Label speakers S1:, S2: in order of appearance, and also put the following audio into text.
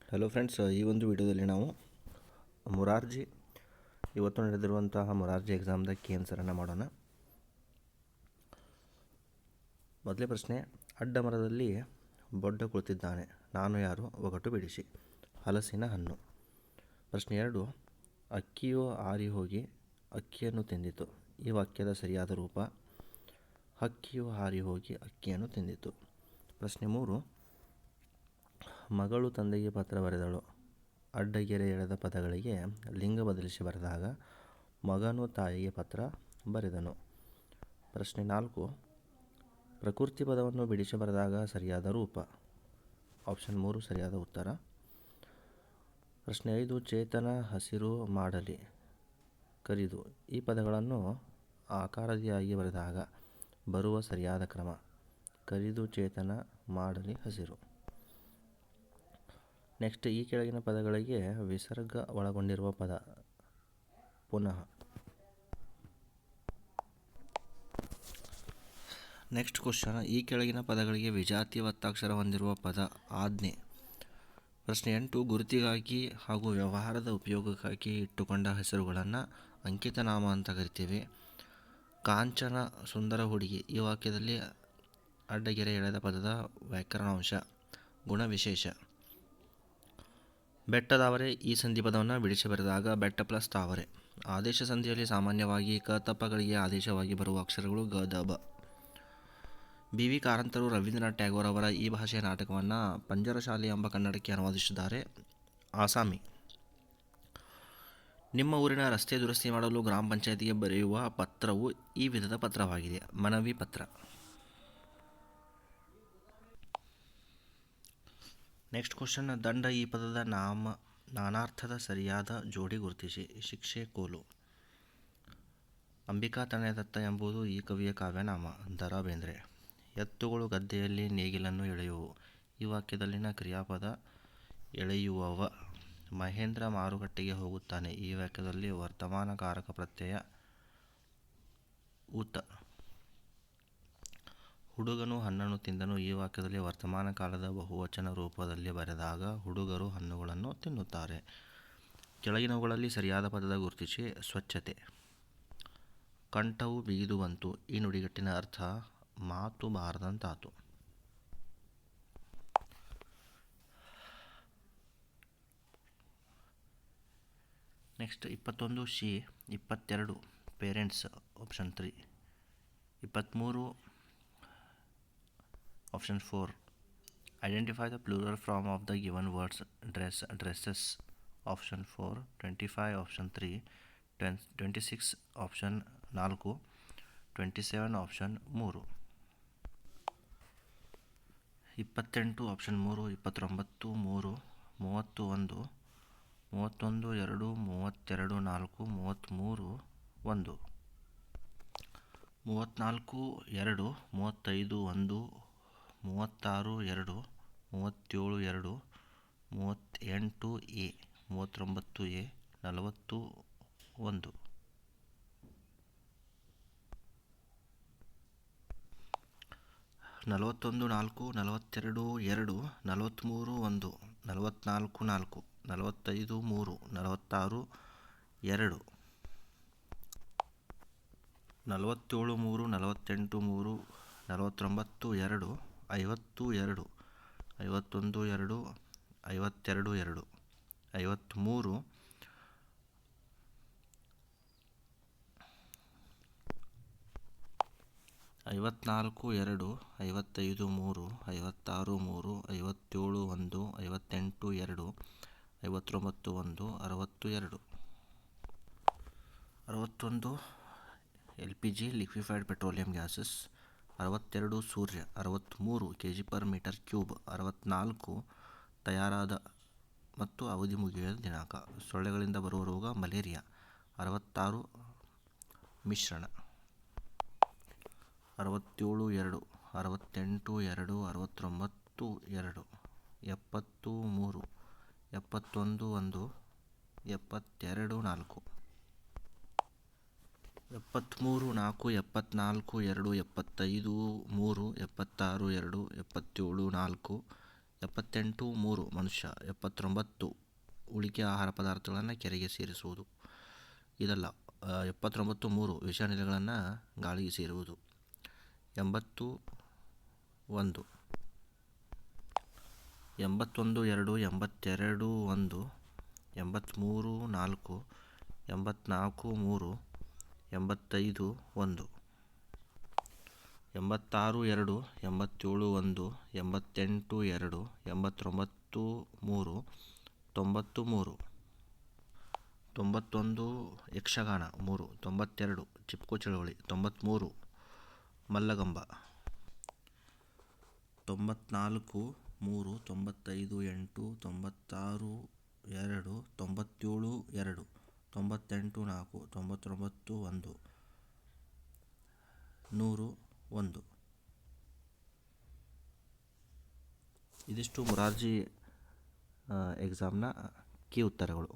S1: Hello friends, ಈ ಒಂದು ವಿಡಿಯೋದಲ್ಲಿ ನಾವು ಮೊರಾರ್ಜಿ ಇವತ್ತು ನಡೆದಿರುವಂತಹ ಮೊರಾರ್ಜಿ ಎಕ್ಸಾಮ್ದ ಕೀ ಆನ್ಸರನ್ನು ಮಾಡೋಣ. ಮೊದಲೇ ಪ್ರಶ್ನೆ, ಅಡ್ಡ ಮರದಲ್ಲಿ ಬೊಡ್ಡ ಕುಳಿತಿದ್ದಾನೆ, ನಾನು ಯಾರು, ಒಗಟು ಬಿಡಿಸಿ. ಹಲಸಿನ ಹಣ್ಣು. ಪ್ರಶ್ನೆ 2, ಅಕ್ಕಿಯು ಹಾರಿ ಹೋಗಿ ಅಕ್ಕಿಯನ್ನು ತಿಂದಿತು. ಈ ವಾಕ್ಯದ ಸರಿಯಾದ ರೂಪ: ಹಕ್ಕಿಯು ಹಾರಿ ಹೋಗಿ ಅಕ್ಕಿಯನ್ನು ತಿಂದಿತು. ಪ್ರಶ್ನೆ 3, ಮಗಳು ತಂದೆಗೆ ಪತ್ರ ಬರೆದಳು. ಅಡ್ಡಗೆರೆ ಎಳೆದ ಪದಗಳಿಗೆ ಲಿಂಗ ಬದಲಿಸಿ ಬರೆದಾಗ ಮಗನು ತಾಯಿಗೆ ಪತ್ರ ಬರೆದನು. ಪ್ರಶ್ನೆ 4, ಪ್ರಕೃತಿ ಪದವನ್ನು ಬಿಡಿಸಿ ಬರೆದಾಗ ಸರಿಯಾದ ರೂಪ: ಆಪ್ಷನ್ 3 ಸರಿಯಾದ ಉತ್ತರ. ಪ್ರಶ್ನೆ 5, ಚೇತನ ಹಸಿರು ಮಾಡಲಿ ಕರಿದು. ಈ ಪದಗಳನ್ನು ಆಕಾರದಿಯಾಗಿ ಬರೆದಾಗ ಬರುವ ಸರಿಯಾದ ಕ್ರಮ: ಕರಿದು, ಚೇತನ, ಮಾಡಲಿ, ಹಸಿರು. ನೆಕ್ಸ್ಟ್, ಈ ಕೆಳಗಿನ ಪದಗಳಿಗೆ ವಿಸರ್ಗ ಒಳಗೊಂಡಿರುವ ಪದ ಪುನಃ. ನೆಕ್ಸ್ಟ್ ಕ್ವಶನ್, ಈ ಕೆಳಗಿನ ಪದಗಳಿಗೆ ವಿಜಾತಿ ಒತ್ತಕ್ಷರ ಹೊಂದಿರುವ ಪದ ಆಜ್ಞೆ. ಪ್ರಶ್ನೆ 8, ಗುರುತಿಗಾಗಿ ಹಾಗೂ ವ್ಯವಹಾರದ ಉಪಯೋಗಕ್ಕಾಗಿ ಇಟ್ಟುಕೊಂಡ ಹೆಸರುಗಳನ್ನು ಅಂಕಿತನಾಮ ಅಂತ ಕರಿತೀವಿ. ಕಾಂಚನ ಸುಂದರ ಹುಡುಗಿ. ಈ ವಾಕ್ಯದಲ್ಲಿ ಅಡ್ಡಗೆರೆ ಎಳೆದ ಪದದ ವ್ಯಾಕರಣಾಂಶ ಗುಣವಿಶೇಷ. ಬೆಟ್ಟದಾವರೆ. ಈ ಸಂಧಿ ಪದವನ್ನು ಬಿಡಿಸಿ ಬರೆದಾಗ ಬೆಟ್ಟ ಪ್ಲಸ್ ತಾವರೆ. ಆದೇಶ ಸಂಧಿಯಲ್ಲಿ ಸಾಮಾನ್ಯವಾಗಿ ಕತಪಗಳಿಗೆ ಆದೇಶವಾಗಿ ಬರುವ ಅಕ್ಷರಗಳು ಗ, ದ, ಬ. ಬಿ. ವಿ. ಕಾರಂತರು ರವೀಂದ್ರನಾಥ್ ಟ್ಯಾಗೋರ್ ಅವರ ಈ ಭಾಷೆಯ ನಾಟಕವನ್ನು ಪಂಜರಶಾಲೆ ಎಂಬ ಕನ್ನಡಕ್ಕೆ ಅನುವಾದಿಸಿದ್ದಾರೆ. ಆಸಾಮಿ. ನಿಮ್ಮ ಊರಿನ ರಸ್ತೆ ದುರಸ್ತಿ ಮಾಡಲು ಗ್ರಾಮ ಪಂಚಾಯತಿಗೆ ಬರೆಯುವ ಪತ್ರವು ಈ ವಿಧದ ಪತ್ರವಾಗಿದೆ: ಮನವಿ ಪತ್ರ. ನೆಕ್ಸ್ಟ್ ಕ್ವಶನ್, ದಂಡ. ಈ ಪದದ ನಾನಾರ್ಥದ ಸರಿಯಾದ ಜೋಡಿ ಗುರುತಿಸಿ. ಶಿಕ್ಷೆ, ಕೋಲು. ಅಂಬಿಕಾ ತನಯದತ್ತ ಎಂಬುದು ಈ ಕವಿಯ ಕಾವ್ಯನಾಮ. ದ. ರಾ ಬೇಂದ್ರೆ. ಎತ್ತುಗಳು ಗದ್ದೆಯಲ್ಲಿ ನೇಗಿಲನ್ನು ಎಳೆಯುವು. ಈ ವಾಕ್ಯದಲ್ಲಿನ ಕ್ರಿಯಾಪದ ಎಳೆಯುವವ. ಮಹೇಂದ್ರ ಮಾರುಕಟ್ಟೆಗೆ ಹೋಗುತ್ತಾನೆ. ಈ ವಾಕ್ಯದಲ್ಲಿ ವರ್ತಮಾನ ಕಾರಕ ಪ್ರತ್ಯಯ ಊತ. ಹುಡುಗನು ಹಣ್ಣನ್ನು ತಿಂದನು. ಈ ವಾಕ್ಯದಲ್ಲಿ ವರ್ತಮಾನ ಕಾಲದ ಬಹುವಚನ ರೂಪದಲ್ಲಿ ಬರೆದಾಗ ಹುಡುಗರು ಹಣ್ಣುಗಳನ್ನು ತಿನ್ನುತ್ತಾರೆ. ಕೆಳಗಿನವುಗಳಲ್ಲಿ ಸರಿಯಾದ ಪದದ ಗುರುತಿಸಿ. ಸ್ವಚ್ಛತೆ. ಕಂಠವು ಬಿಗಿದು ಬಂತು. ಈ ನುಡಿಗಟ್ಟಿನ ಅರ್ಥ ಮಾತು ಬಾರದಂತಾತು. ನೆಕ್ಸ್ಟ್ 21 ಶಿ. 22 parents, option 3. 23 option 4. Identify the plural form of the given words. Dress, dresses, option 4. 25 option 3. 26 option 4. 27 option 3. 28 option 3. 29 3. 31 31 2. 32 4. 33 1. 34 2. 35 1. 36 2. 37 2. 38 A. 39 A. 40 1. 41 4. 42 2. 43 1. 44 4. 45 3. 46 2. 47 3. 48 3. 49 2. 50 2. 51 2. 52 2. 53 54 2. 55 3. 56 3. 57 1. 58 2. 59 1. 60 2. 61 LPG liquefied petroleum gases. 62 Surya. 63 kg/m³. 64 ತಯಾರಾದ ಮತ್ತು ಅವಧಿ ಮುಗಿಯುವ ದಿನಾಂಕ. ಸೊಳ್ಳೆಗಳಿಂದ ಬರುವ ರೋಗ ಮಲೇರಿಯಾ. 66 ಮಿಶ್ರಣ. 67 2. 68 2. 69 2. 70 3. 71 1. 72 4. 73 4. 74 2. 75 3. 76 2. 77 4. 78 3 ಮನುಷ್ಯ. 79 ಉಳಿಕೆ ಆಹಾರ ಪದಾರ್ಥಗಳನ್ನು ಕೆರೆಗೆ ಸೇರಿಸುವುದು. ಇದಲ್ಲ. 79 3 ವಿಷಾನಿಲಗಳನ್ನು ಗಾಳಿಗೆ ಸೇರುವುದು. 80 1 81 2 82 1 83 4 84 3 85 1 86 2 87 1 88 2 89 3 93 91 ಯಕ್ಷಗಾನ 3 92 ಚಿಪ್ಕೋ ಚಳವಳಿ 93 ಮಲ್ಲಗಂಬ 94 3 95 8 96 2 97 2 98 4 99 1 100 1. ಇದಿಷ್ಟು ಮೊರಾರ್ಜಿ ಎಕ್ಸಾಮ್ನ ಕೀ ಉತ್ತರಗಳು.